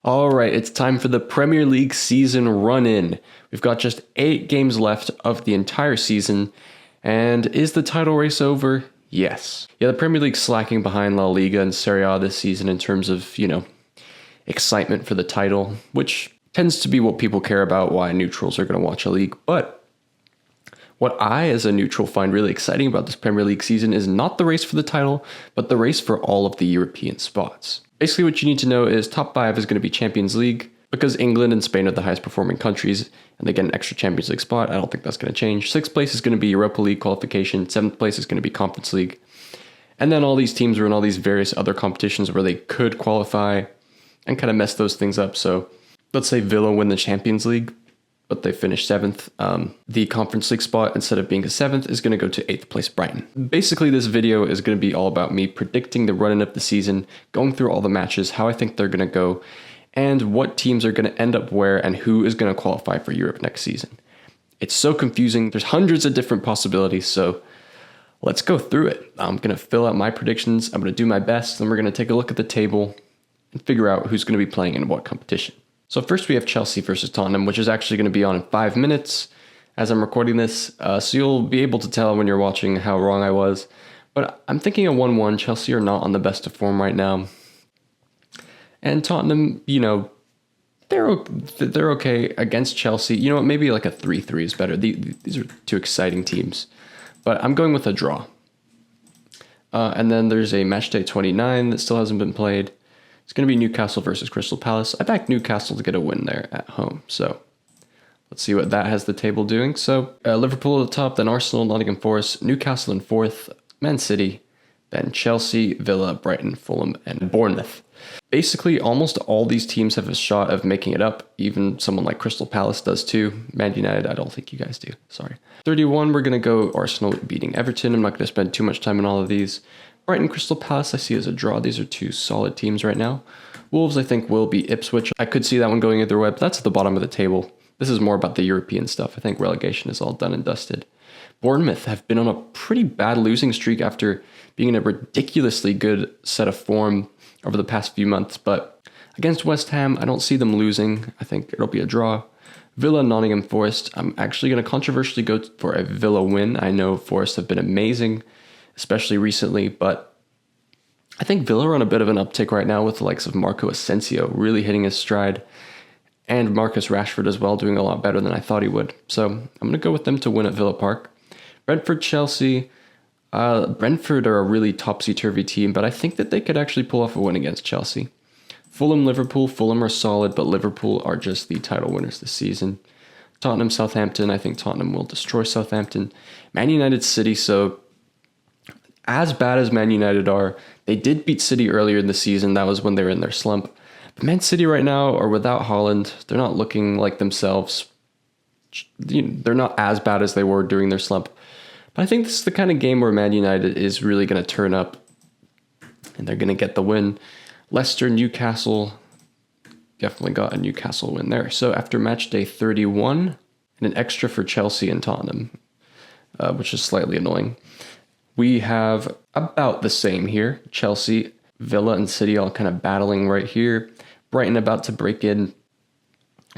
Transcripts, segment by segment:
All right, it's time for the Premier League season run-in. We've got just 8 games left of the entire season. And is the title race over? Yes. Yeah, the Premier League's slacking behind La Liga and Serie A this season in terms of, excitement for the title, which tends to be what people care about, why neutrals are going to watch a league. But what I, as a neutral, find really exciting about this Premier League season is not the race for the title, but the race for all of the European spots. Basically, what you need to know is top 5 is going to be Champions League, because England and Spain are the highest performing countries, and they get an extra Champions League spot. I don't think that's going to change. 6th place is going to be Europa League qualification. 7th place is going to be Conference League. And then all these teams are in all these various other competitions where they could qualify and kind of mess those things up. So let's say Villa win the Champions League, but they finish 7th. The Conference League spot, instead of being a 7th, is going to go to 8th place Brighton. Basically, this video is going to be all about me predicting the run-in of the season, going through all the matches, how I think they're going to go, and what teams are going to end up where and who is going to qualify for Europe next season. It's so confusing. There's hundreds of different possibilities, so let's go through it. I'm going to fill out my predictions. I'm going to do my best, then we're going to take a look at the table and figure out who's going to be playing in what competition. So first we have Chelsea versus Tottenham, which is actually going to be on in 5 minutes as I'm recording this. So you'll be able to tell when you're watching how wrong I was. But I'm thinking a 1-1. Chelsea are not on the best of form right now. And Tottenham, they're okay against Chelsea. You know what, maybe like a 3-3 is better. These are 2 exciting teams. But I'm going with a draw. And then there's a matchday 29 that still hasn't been played. It's going to be Newcastle versus Crystal Palace. I backed Newcastle to get a win there at home. So let's see what that has the table doing. So Liverpool at the top, then Arsenal, Nottingham Forest, Newcastle in 4th, Man City, then Chelsea, Villa, Brighton, Fulham, and Bournemouth. Basically, almost all these teams have a shot of making it up. Even someone like Crystal Palace does too. Man United, I don't think you guys do. Sorry. 31, we're going to go Arsenal beating Everton. I'm not going to spend too much time on all of these. Brighton, Crystal Palace, I see as a draw. These are 2 solid teams right now. Wolves, I think, will beat Ipswich. I could see that one going either way, but that's at the bottom of the table. This is more about the European stuff. I think relegation is all done and dusted. Bournemouth have been on a pretty bad losing streak after being in a ridiculously good set of form over the past few months. But against West Ham, I don't see them losing. I think it'll be a draw. Villa, Nottingham Forest. I'm actually going to controversially go for a Villa win. I know Forest have been amazing, especially recently, but I think Villa are on a bit of an uptick right now with the likes of Marco Asensio really hitting his stride, and Marcus Rashford as well, doing a lot better than I thought he would. So I'm going to go with them to win at Villa Park. Brentford, Chelsea. Brentford are a really topsy-turvy team, but I think that they could actually pull off a win against Chelsea. Fulham, Liverpool. Fulham are solid, but Liverpool are just the title winners this season. Tottenham, Southampton. I think Tottenham will destroy Southampton. Man United, City. So as bad as Man United are, they did beat City earlier in the season. That was when they were in their slump. But Man City right now are without Haaland. They're not looking like themselves. They're not as bad as they were during their slump. But I think this is the kind of game where Man United is really going to turn up and they're going to get the win. Leicester, Newcastle. Definitely got a Newcastle win there. So after match day 31, and an extra for Chelsea and Tottenham, which is slightly annoying. We have about the same here. Chelsea, Villa, and City all kind of battling right here. Brighton about to break in.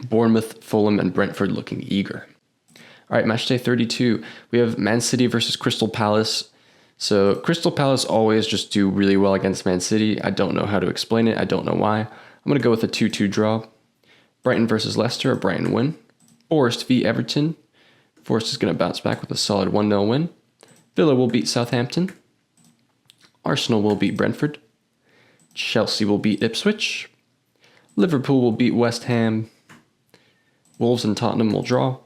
Bournemouth, Fulham, and Brentford looking eager. All right, match day 32. We have Man City versus Crystal Palace. So Crystal Palace always just do really well against Man City. I don't know how to explain it. I don't know why. I'm going to go with a 2-2 draw. Brighton versus Leicester, a Brighton win. Forest v Everton. Forest is going to bounce back with a solid 1-0 win. Villa will beat Southampton. Arsenal will beat Brentford. Chelsea will beat Ipswich. Liverpool will beat West Ham. Wolves and Tottenham will draw.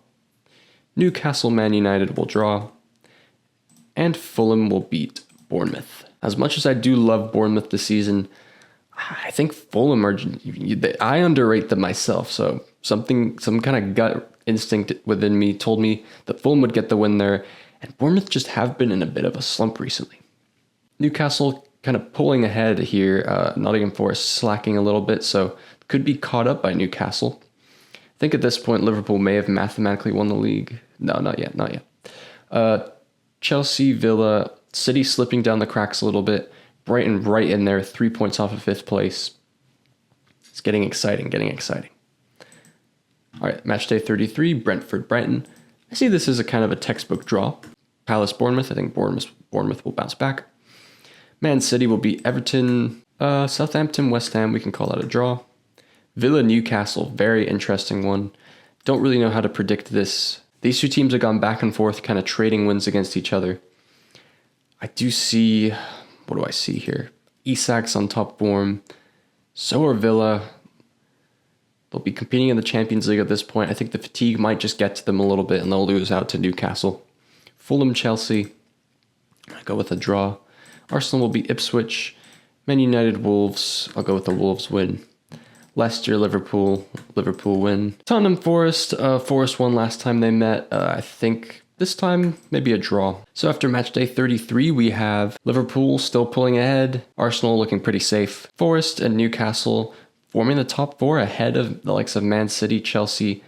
Newcastle, Man United will draw. And Fulham will beat Bournemouth. As much as I do love Bournemouth this season, I think Fulham are... I underrate them myself. So some kind of gut instinct within me told me that Fulham would get the win there. And Bournemouth just have been in a bit of a slump recently. Newcastle kind of pulling ahead here. Nottingham Forest slacking a little bit, so could be caught up by Newcastle. I think at this point, Liverpool may have mathematically won the league. No, not yet. Chelsea, Villa, City slipping down the cracks a little bit. Brighton right in there, 3 points off of 5th place. It's getting exciting, All right, match day 33, Brentford, Brighton. I see this as a kind of a textbook draw. Palace, Bournemouth. I think Bournemouth will bounce back. Man City will beat Everton. Southampton, West Ham, we can call that a draw. Villa, Newcastle, very interesting one. Don't really know how to predict this. These two teams have gone back and forth, kind of trading wins against each other. I do see, what do I see here? Isak's on top form. So are Villa. They'll be competing in the Champions League at this point. I think the fatigue might just get to them a little bit and they'll lose out to Newcastle. Fulham, Chelsea. I go with a draw. Arsenal will beat Ipswich. Man United, Wolves. I'll go with the Wolves win. Leicester, Liverpool win. Tottenham, Forest. Forest won last time they met. I think this time maybe a draw. So after match day 33, we have Liverpool still pulling ahead. Arsenal looking pretty safe. Forest and Newcastle forming the top four ahead of the likes of Man City, Chelsea,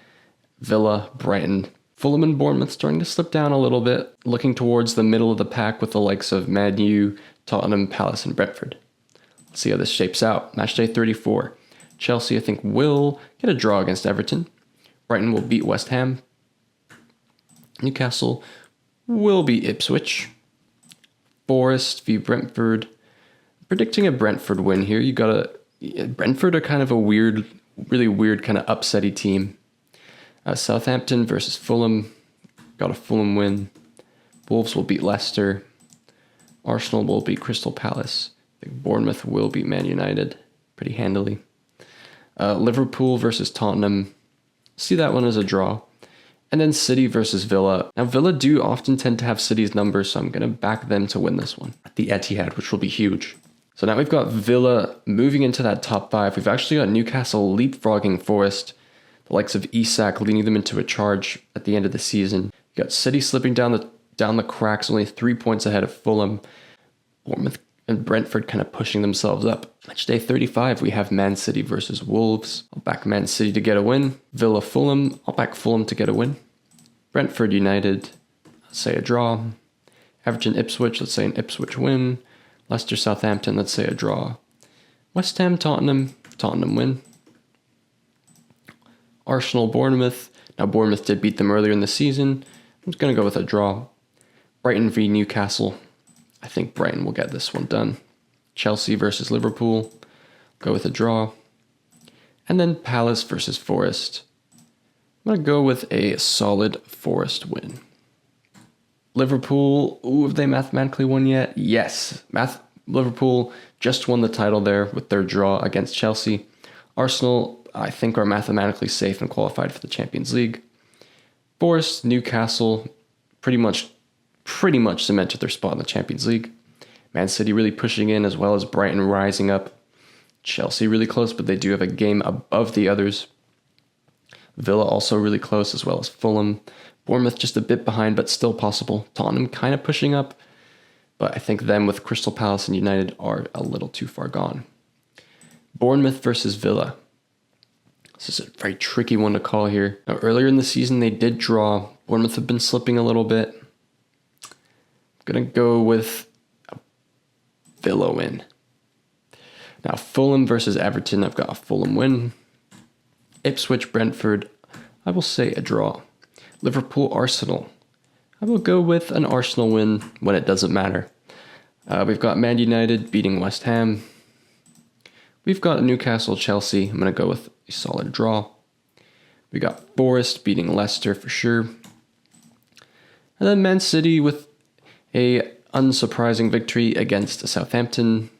Villa, Brighton. Fulham and Bournemouth starting to slip down a little bit, looking towards the middle of the pack with the likes of Man U, Tottenham, Palace, and Brentford. Let's see how this shapes out. Match day 34. Chelsea, I think, will get a draw against Everton. Brighton will beat West Ham. Newcastle will beat Ipswich. Forest v Brentford. Predicting a Brentford win here. Brentford are kind of a really weird kind of upsetty team. Southampton versus Fulham. Got a Fulham win. Wolves will beat Leicester. Arsenal will beat Crystal Palace. I think Bournemouth will beat Man United pretty handily. Liverpool versus Tottenham. See that one as a draw. And then City versus Villa. Now, Villa do often tend to have City's numbers, so I'm going to back them to win this one at the Etihad, which will be huge. So now we've got Villa moving into that top five. We've actually got Newcastle leapfrogging Forest. The likes of Isak leading them into a charge at the end of the season. You got City slipping down the cracks, only 3 points ahead of Fulham. Bournemouth and Brentford kind of pushing themselves up. Match day 35, we have Man City versus Wolves. I'll back Man City to get a win. Villa, Fulham. I'll back Fulham to get a win. Brentford United, let's say a draw. Everton, Ipswich, let's say an Ipswich win. Leicester, Southampton, let's say a draw. West Ham, Tottenham win. Arsenal, Bournemouth. Now, Bournemouth did beat them earlier in the season. I'm just going to go with a draw. Brighton v Newcastle. I think Brighton will get this one done. Chelsea versus Liverpool. Go with a draw. And then Palace versus Forest. I'm going to go with a solid Forest win. Liverpool, have they mathematically won yet? Yes. Liverpool just won the title there with their draw against Chelsea. Arsenal, I think, are mathematically safe and qualified for the Champions League. Forest, Newcastle, pretty much cemented their spot in the Champions League. Man City really pushing in, as well as Brighton rising up. Chelsea really close, but they do have a game above the others. Villa also really close, as well as Fulham. Bournemouth just a bit behind, but still possible. Tottenham kind of pushing up, but I think them with Crystal Palace and United are a little too far gone. Bournemouth versus Villa. This is a very tricky one to call here. Now, earlier in the season, they did draw. Bournemouth have been slipping a little bit. I'm going to go with a Villa win. Now, Fulham versus Everton. I've got a Fulham win. Ipswich, Brentford. I will say a draw. Liverpool, Arsenal. I will go with an Arsenal win when it doesn't matter. We've got Man United beating West Ham. We've got Newcastle, Chelsea. I'm going to go with a solid draw. We got Forest beating Leicester for sure. And then Man City with a unsurprising victory against Southampton.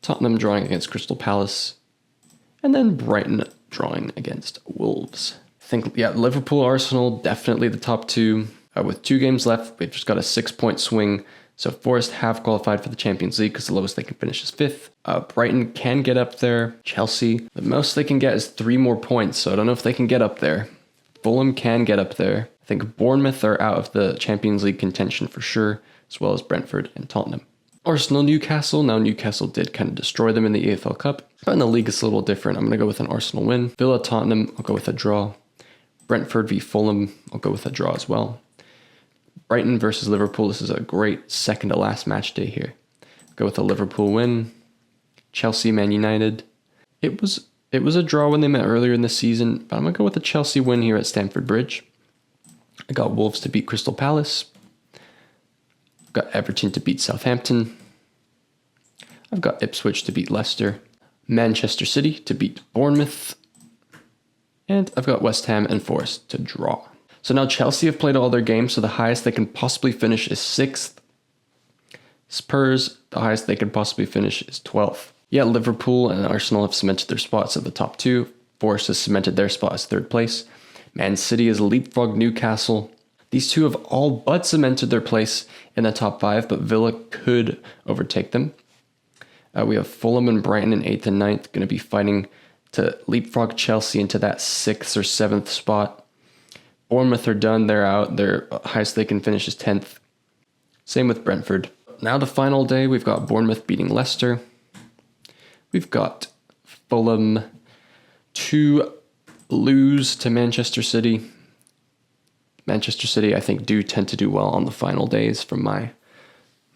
Tottenham drawing against Crystal Palace. And then Brighton drawing against Wolves. I think, Liverpool, Arsenal, definitely the top two. With 2 games left, we've just got a 6-point swing. So Forest have qualified for the Champions League because the lowest they can finish is 5th. Brighton can get up there. Chelsea, the most they can get is 3 more points. So I don't know if they can get up there. Fulham can get up there. I think Bournemouth are out of the Champions League contention for sure, as well as Brentford and Tottenham. Arsenal, Newcastle. Now Newcastle did kind of destroy them in the EFL Cup, but in the league it's a little different. I'm going to go with an Arsenal win. Villa, Tottenham, I'll go with a draw. Brentford v Fulham, I'll go with a draw as well. Brighton versus Liverpool. This is a great second to last match day here. Go with a Liverpool win. Chelsea, Man United. It was a draw when they met earlier in the season, but I'm going to go with the Chelsea win here at Stamford Bridge. I got Wolves to beat Crystal Palace. I've got Everton to beat Southampton. I've got Ipswich to beat Leicester. Manchester City to beat Bournemouth. And I've got West Ham and Forest to draw. So now Chelsea have played all their games, so the highest they can possibly finish is 6th. Spurs, the highest they can possibly finish is 12th. Yeah, Liverpool and Arsenal have cemented their spots at the top 2. Forest has cemented their spot as 3rd place. Man City has leapfrogged Newcastle. These two have all but cemented their place in the top 5, but Villa could overtake them. We have Fulham and Brighton in 8th and 9th, going to be fighting to leapfrog Chelsea into that 6th or 7th spot. Bournemouth are done, they're out. Their highest they can finish is 10th. Same with Brentford. Now the final day, we've got Bournemouth beating Leicester. We've got Fulham to lose to Manchester City. Manchester City, I think, do tend to do well on the final days from my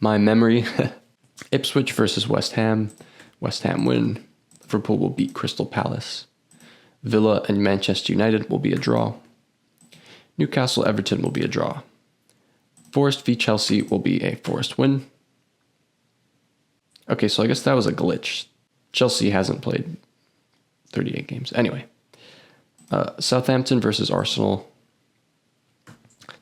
memory. Ipswich versus West Ham. West Ham win. Liverpool will beat Crystal Palace. Villa and Manchester United will be a draw. Newcastle Everton will be a draw. Forest v Chelsea will be a Forest win. Okay, so I guess that was a glitch. Chelsea hasn't played 38 games. Anyway, Southampton versus Arsenal.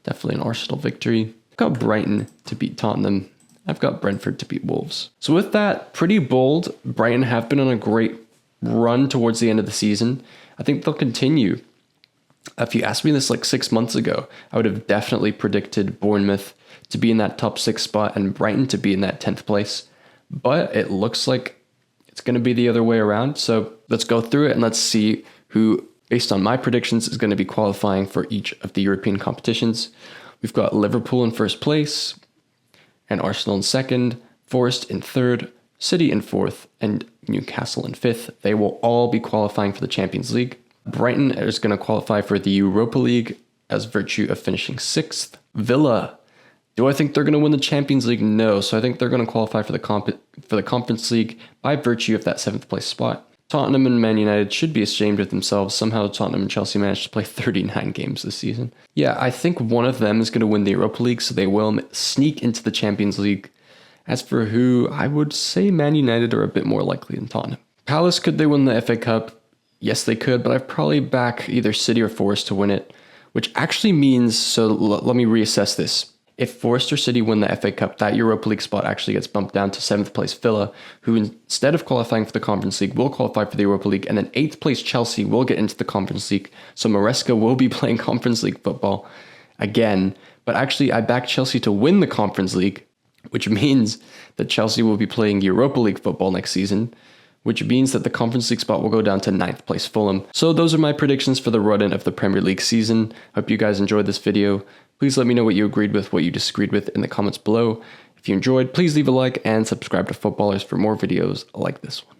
Definitely an Arsenal victory. I've got Brighton to beat Tottenham. I've got Brentford to beat Wolves. So with that, pretty bold. Brighton have been on a great run towards the end of the season. I think they'll continue. If you asked me this like 6 months ago, I would have definitely predicted Bournemouth to be in that top 6 spot and Brighton to be in that 10th place. But it looks like it's going to be the other way around. So let's go through it and let's see who, based on my predictions, is going to be qualifying for each of the European competitions. We've got Liverpool in 1st place and Arsenal in 2nd, Forest in 3rd, City in 4th, and Newcastle in 5th. They will all be qualifying for the Champions League. Brighton is going to qualify for the Europa League as virtue of finishing 6th. Villa, do I think they're going to win the Champions League? No. So I think they're going to qualify for the Conference League by virtue of that 7th place spot. Tottenham and Man United should be ashamed of themselves. Somehow Tottenham and Chelsea managed to play 39 games this season. Yeah, I think one of them is going to win the Europa League, so they will sneak into the Champions League. As for who, I would say Man United are a bit more likely than Tottenham. Palace, could they win the FA Cup? Yes, they could, but I'd probably back either City or Forest to win it, which actually means, so let me reassess this. If Forest or City win the FA Cup, that Europa League spot actually gets bumped down to 7th place Villa, who instead of qualifying for the Conference League will qualify for the Europa League, and then 8th place Chelsea will get into the Conference League. So Maresca will be playing Conference League football again. But actually, I back Chelsea to win the Conference League, which means that Chelsea will be playing Europa League football next season, which means that the Conference League spot will go down to 9th place Fulham. So those are my predictions for the run-in of the Premier League season. Hope you guys enjoyed this video. Please let me know what you agreed with, what you disagreed with in the comments below. If you enjoyed, please leave a like and subscribe to Footballers for more videos like this one.